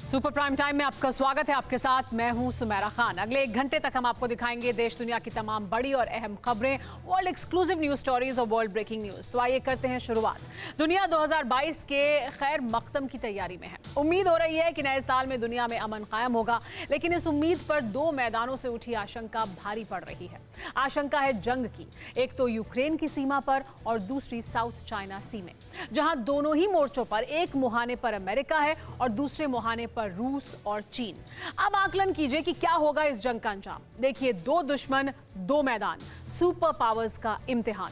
Super prime time में आपका स्वागत है। आपके साथ मैं हूं सुमेरा खान। अगले 1 घंटे तक हम आपको दिखाएंगे देश दुनिया की तमाम बड़ी और अहम खबरें, वर्ल्ड एक्सक्लूसिव न्यूज स्टोरीज और वर्ल्ड ब्रेकिंग न्यूज। तो आइए करते हैं शुरुआत। दुनिया 2022 के खैर मकदम की तैयारी में है। उम्मीद हो रही है कि नए साल में दुनिया में अमन कायम होगा, लेकिन इस उम्मीद पर 2 मैदानों से उठी आशंका भारी पड़ रही है। आशंका है जंग की, एक तो यूक्रेन की सीमा पर और दूसरी साउथ चाइना सी में, जहां दोनों ही मोर्चों पर एक मुहाने पर अमेरिका है और दूसरे मुहाने पर रूस और चीन। अब आकलन कीजिए कि क्या होगा इस जंग का अंजाम। देखिए, 2 दुश्मन 2 मैदान, सुपर पावर्स का इम्तिहान।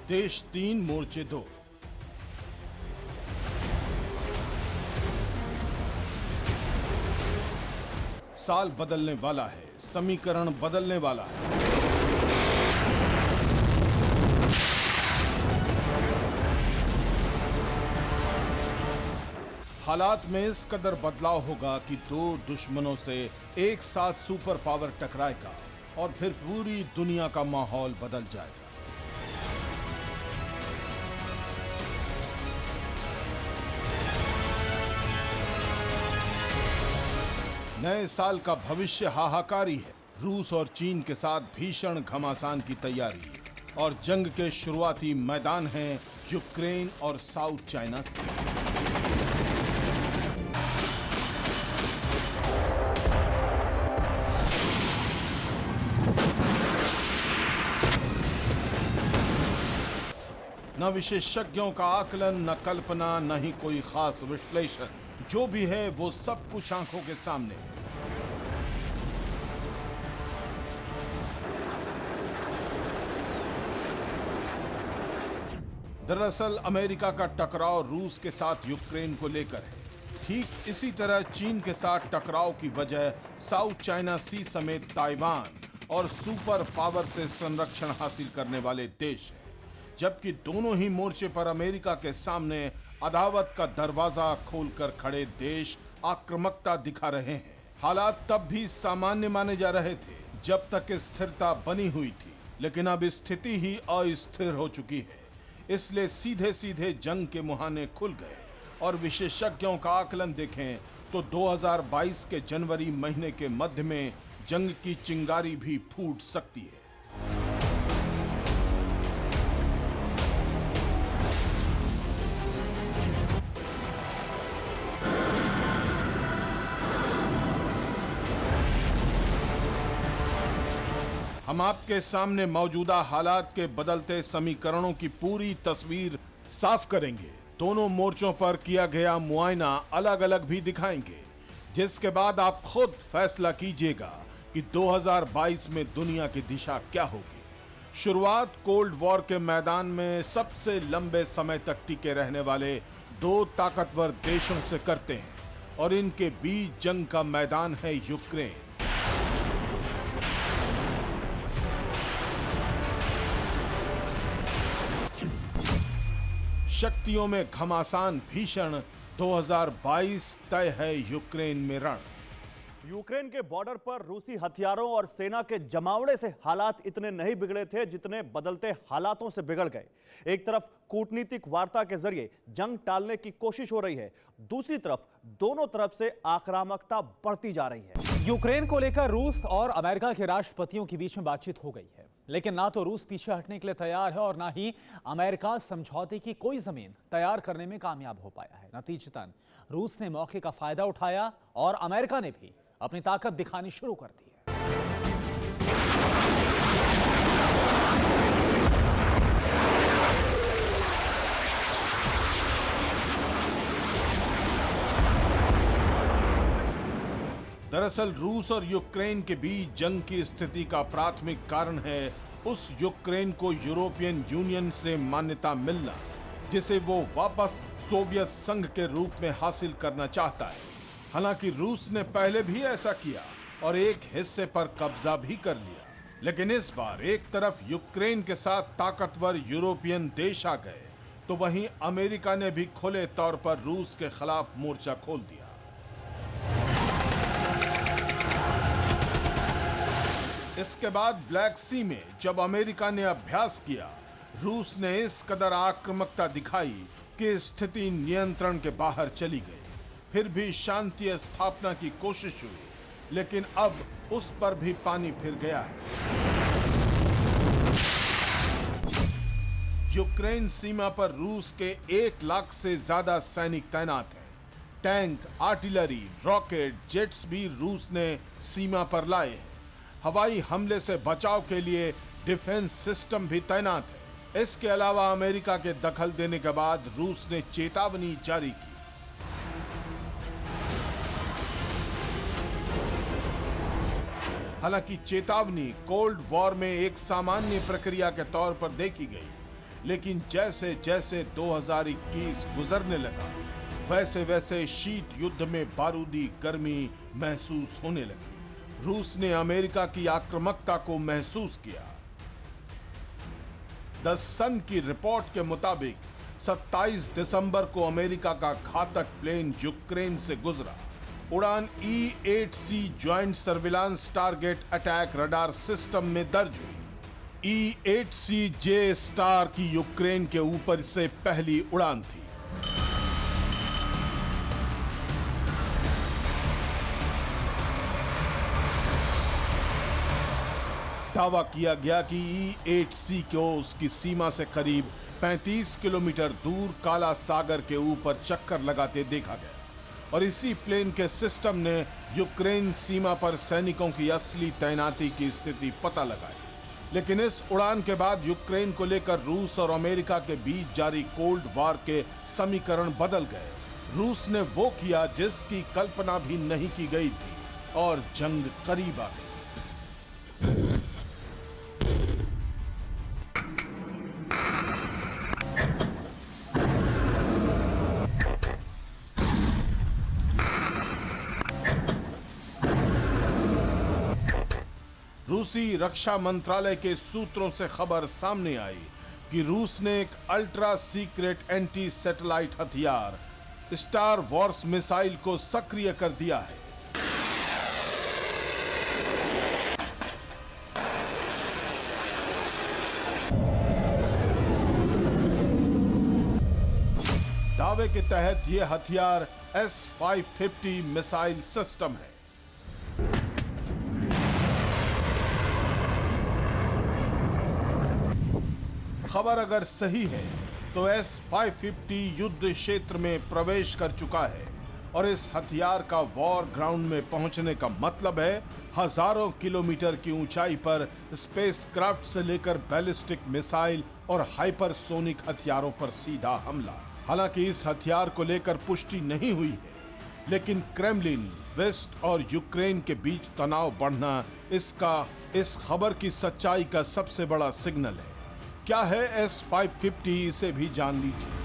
देश 3 मोर्चे 2। साल बदलने वाला है, समीकरण बदलने वाला है। हालात में इस कदर बदलाव होगा कि 2 दुश्मनों से एक साथ सुपर पावर टकराएगा और फिर पूरी दुनिया का माहौल बदल जाएगा। नए साल का भविष्य हाहाकारी है। रूस और चीन के साथ भीषण घमासान की तैयारी और जंग के शुरुआती मैदान हैं यूक्रेन और साउथ चाइना सी। न विशेषज्ञों का आकलन, न कल्पना, न ही कोई खास विश्लेषण। जो भी है वो सब कुछ आंखों के सामने है। दरअसल अमेरिका का टकराव रूस के साथ यूक्रेन को लेकर है। ठीक इसी तरह चीन के साथ टकराव की वजह साउथ चाइना सी समेत ताइवान और सुपर पावर से संरक्षण हासिल करने वाले देश हैं। जबकि दोनों ही मोर्चे पर अमेरिका के सामने अदावत का दरवाजा खोलकर खड़े देश आक्रामकता दिखा रहे हैं। हालात तब भी सामान्य माने जा रहे थे जब तक स्थिरता बनी हुई थी, लेकिन अब स्थिति ही अस्थिर हो चुकी है। इसलिए सीधे सीधे जंग के मुहाने खुल गए और विशेषज्ञों का आकलन देखें तो 2022 के जनवरी महीने के मध्य में जंग की चिंगारी भी फूट सकती है। हम आपके सामने मौजूदा हालात के बदलते समीकरणों की पूरी तस्वीर साफ करेंगे। दोनों मोर्चों पर किया गया मुआयना अलग अलग भी दिखाएंगे, जिसके बाद आप खुद फैसला कीजिएगा कि 2022 में दुनिया की दिशा क्या होगी। शुरुआत कोल्ड वॉर के मैदान में सबसे लंबे समय तक टिके रहने वाले 2 ताकतवर देशों से करते हैं और इनके बीच जंग का मैदान है यूक्रेन। शक्तियों में घमासान भीषण। 2022 तय है यूक्रेन में रण। यूक्रेन के बॉर्डर पर रूसी हथियारों और सेना के जमावड़े से हालात इतने नहीं बिगड़े थे जितने बदलते हालातों से बिगड़ गए। एक तरफ कूटनीतिक वार्ता के जरिए जंग टालने की कोशिश हो रही है, दूसरी तरफ दोनों तरफ से आक्रामकता बढ़ती जा रही है। यूक्रेन को लेकर रूस और अमेरिका के राष्ट्रपतियों के बीच में बातचीत हो गई है, लेकिन ना तो रूस पीछे हटने के लिए तैयार है और ना ही अमेरिका समझौते की कोई जमीन तैयार करने में कामयाब हो पाया है। नतीजतन रूस ने मौके का फायदा उठाया और अमेरिका ने भी अपनी ताकत दिखानी शुरू कर दी है। दरअसल रूस और यूक्रेन के बीच जंग की स्थिति का प्राथमिक कारण है उस यूक्रेन को यूरोपियन यूनियन से मान्यता मिलना जिसे वो वापस सोवियत संघ के रूप में हासिल करना चाहता है। हालांकि रूस ने पहले भी ऐसा किया और एक हिस्से पर कब्जा भी कर लिया, लेकिन इस बार एक तरफ यूक्रेन के साथ ताकतवर यूरोपियन देश आ गए, तो वहीं अमेरिका ने भी खुले तौर पर रूस के खिलाफ मोर्चा खोल दिया। इसके बाद ब्लैक सी में जब अमेरिका ने अभ्यास किया, रूस ने इस कदर आक्रामकता दिखाई कि स्थिति नियंत्रण के बाहर चली गई। फिर भी शांति स्थापना की कोशिश हुई, लेकिन अब उस पर भी पानी फिर गया है। यूक्रेन सीमा पर रूस के 1 लाख से ज्यादा सैनिक तैनात हैं। टैंक, आर्टिलरी, रॉकेट, जेट्स भी रूस ने सीमा पर लाए हैं। हवाई हमले से बचाव के लिए डिफेंस सिस्टम भी तैनात है। इसके अलावा अमेरिका के दखल देने के बाद रूस ने चेतावनी जारी की। हालांकि चेतावनी कोल्ड वॉर में एक सामान्य प्रक्रिया के तौर पर देखी गई, लेकिन जैसे जैसे 2021 गुजरने लगा, वैसे वैसे शीत युद्ध में बारूदी गर्मी महसूस होने लगी। रूस ने अमेरिका की आक्रामकता को महसूस किया। द सन की रिपोर्ट के मुताबिक 27 दिसंबर को अमेरिका का घातक प्लेन यूक्रेन से गुजरा। उड़ान E-8C joint surveillance target attack radar system में दर्ज हुई। E-8C-J स्टार की यूक्रेन के ऊपर से पहली उड़ान थी। दावा किया गया कि E-8C को उसकी सीमा से करीब 35 किलोमीटर दूर काला सागर के ऊपर चक्कर लगाते देखा गया, और इसी प्लेन के सिस्टम ने यूक्रेन सीमा पर सैनिकों की असली तैनाती की स्थिति पता लगाई। लेकिन इस उड़ान के बाद यूक्रेन को लेकर रूस और अमेरिका के बीच जारी कोल्ड वॉर के समीकरण बदल गए। रूस ने वो किया जिसकी कल्पना भी नहीं की गई थी, और जंग करीब आ गई। रूसी रक्षा मंत्रालय के सूत्रों से खबर सामने आई कि रूस ने एक अल्ट्रा सीक्रेट एंटी सैटेलाइट हथियार स्टार वॉर्स मिसाइल को सक्रिय कर दिया है। दावे के तहत यह हथियार S-550 मिसाइल सिस्टम है। खबर अगर सही है तो S-550 युद्ध क्षेत्र में प्रवेश कर चुका है, और इस हथियार का वॉर ग्राउंड में पहुंचने का मतलब है हजारों किलोमीटर की ऊंचाई पर स्पेसक्राफ्ट से लेकर बैलिस्टिक मिसाइल और हाइपरसोनिक हथियारों पर सीधा हमला। हालांकि इस हथियार को लेकर पुष्टि नहीं हुई है, लेकिन क्रेमलिन, वेस्ट और यूक्रेन के बीच तनाव बढ़ना इस खबर की सच्चाई का सबसे बड़ा सिग्नल है। क्या है S-550, इसे भी जान लीजिए।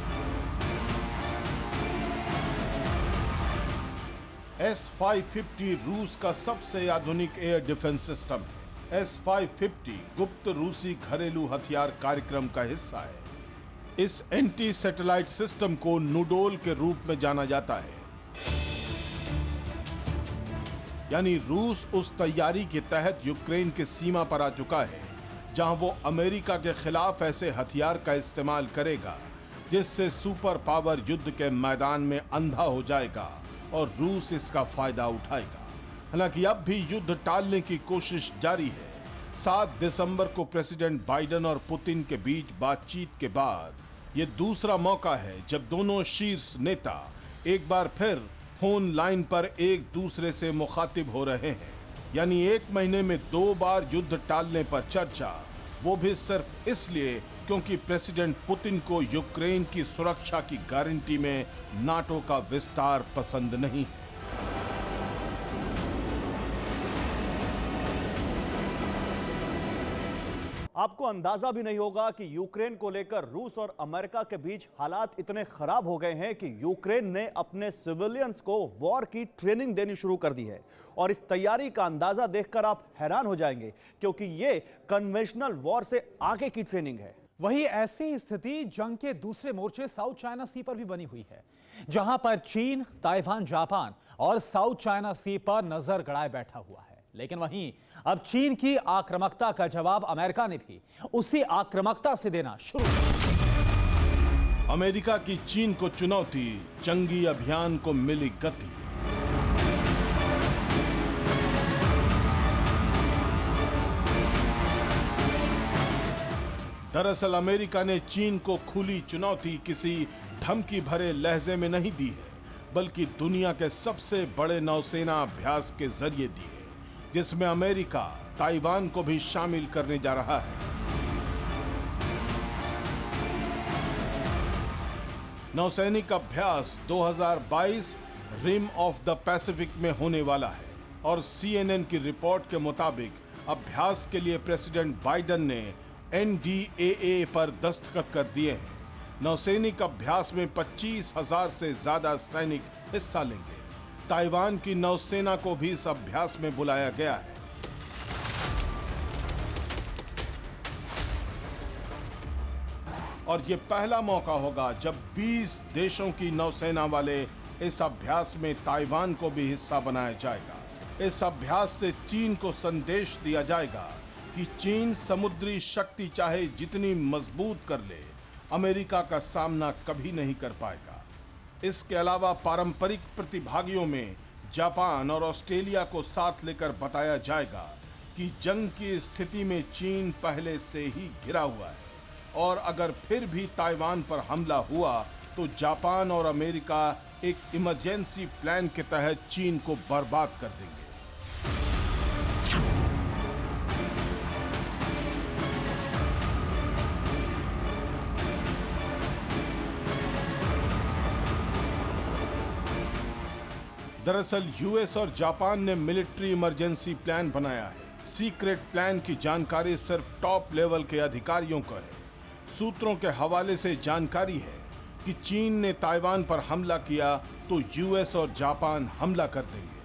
S-550 रूस का सबसे आधुनिक एयर डिफेंस सिस्टम है। S-550 गुप्त रूसी घरेलू हथियार कार्यक्रम का हिस्सा है। इस एंटी सैटेलाइट सिस्टम को नूडोल के रूप में जाना जाता है, यानी रूस उस तैयारी के तहत यूक्रेन की सीमा पर आ चुका है, जहां वो अमेरिका के खिलाफ ऐसे हथियार का इस्तेमाल करेगा जिससे सुपर पावर युद्ध के मैदान में अंधा हो जाएगा, और रूस इसका फायदा उठाएगा। हालांकि अब भी युद्ध टालने की कोशिश जारी है। 7 दिसंबर को प्रेसिडेंट बाइडेन और पुतिन के बीच बातचीत के बाद ये दूसरा मौका है जब दोनों शीर्ष नेता एक बार फिर फोन लाइन पर एक दूसरे से मुखातिब हो रहे हैं। यानी 1 महीने में 2 बार युद्ध टालने पर चर्चा, वो भी सिर्फ इसलिए क्योंकि प्रेसिडेंट पुतिन को यूक्रेन की सुरक्षा की गारंटी में नाटो का विस्तार पसंद नहीं है। आपको अंदाजा भी नहीं होगा कि यूक्रेन को लेकर रूस और अमेरिका के बीच हालात इतने खराब हो गए हैं कि यूक्रेन ने अपने सिविलियंस को वॉर की ट्रेनिंग देनी शुरू कर दी है। और इस तैयारी का अंदाजा देखकर आप हैरान हो जाएंगे, क्योंकि ये कन्वेंशनल वॉर से आगे की ट्रेनिंग है। वही ऐसी स्थिति जंग के दूसरे मोर्चे साउथ चाइना सी पर भी बनी हुई है, जहां पर चीन, ताइवान, जापान और साउथ चाइना सी पर नजर गड़ाए बैठा हुआ है। लेकिन वहीं अब चीन की आक्रामकता का जवाब अमेरिका ने भी उसी आक्रामकता से देना शुरू किया। अमेरिका की चीन को चुनौती, जंगी अभियान को मिली गति। दरअसल अमेरिका ने चीन को खुली चुनौती किसी धमकी भरे लहजे में नहीं दी है, बल्कि दुनिया के सबसे बड़े नौसेना अभ्यास के जरिए दी है, जिसमें अमेरिका ताइवान को भी शामिल करने जा रहा है। नौसैनिक अभ्यास 2022 रिम ऑफ द पैसिफिक में होने वाला है और CNN की रिपोर्ट के मुताबिक अभ्यास के लिए प्रेसिडेंट बाइडेन ने NDAA पर दस्तखत कर दिए हैं। नौसैनिक अभ्यास में 25,000 से ज्यादा सैनिक हिस्सा लेंगे। ताइवान की नौसेना को भी इस अभ्यास में बुलाया गया है। और ये पहला मौका होगा जब 20 देशों की नौसेना वाले इस अभ्यास में ताइवान को भी हिस्सा बनाया जाएगा। इस अभ्यास से चीन को संदेश दिया जाएगा कि चीन समुद्री शक्ति चाहे जितनी मजबूत कर ले, अमेरिका का सामना कभी नहीं कर पाएगा। इसके अलावा पारंपरिक प्रतिभागियों में जापान और ऑस्ट्रेलिया को साथ लेकर बताया जाएगा कि जंग की स्थिति में चीन पहले से ही घिरा हुआ है और अगर फिर भी ताइवान पर हमला हुआ तो जापान और अमेरिका एक इमरजेंसी प्लान के तहत चीन को बर्बाद कर देंगे। दरअसल यूएस और जापान ने मिलिट्री इमरजेंसी प्लान बनाया है। सीक्रेट प्लान की जानकारी सिर्फ टॉप लेवल के अधिकारियों को है। सूत्रों के हवाले से जानकारी है कि चीन ने ताइवान पर हमला किया तो यूएस और जापान हमला कर देंगे।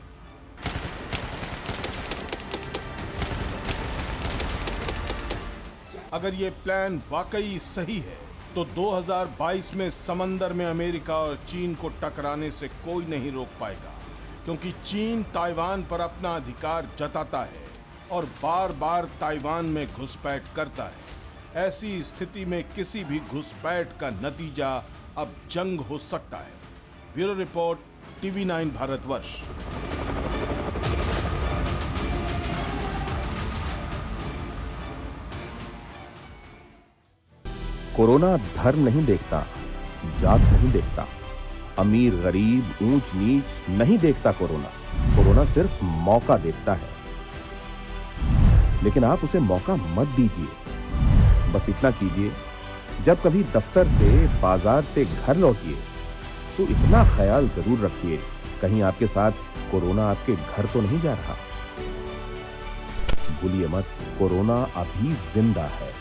अगर ये प्लान वाकई सही है तो 2022 में समंदर में अमेरिका और चीन को टकराने से कोई नहीं रोक पाएगा, क्योंकि चीन ताइवान पर अपना अधिकार जताता है और बार बार ताइवान में घुसपैठ करता है। ऐसी स्थिति में किसी भी घुसपैठ का नतीजा अब जंग हो सकता है। Bureau report, TV9 Bharatvarsh. Corona धर्म नहीं देखता, जात नहीं देखता, अमीर गरीब ऊंच नीच नहीं देखता। कोरोना सिर्फ मौका देखता है, लेकिन आप उसे मौका मत दीजिए। बस इतना कीजिए, जब कभी दफ्तर से, बाजार से घर लौटिए तो इतना ख्याल जरूर रखिए कहीं आपके साथ कोरोना आपके घर तो नहीं जा रहा। भूलिए मत, कोरोना अभी जिंदा है।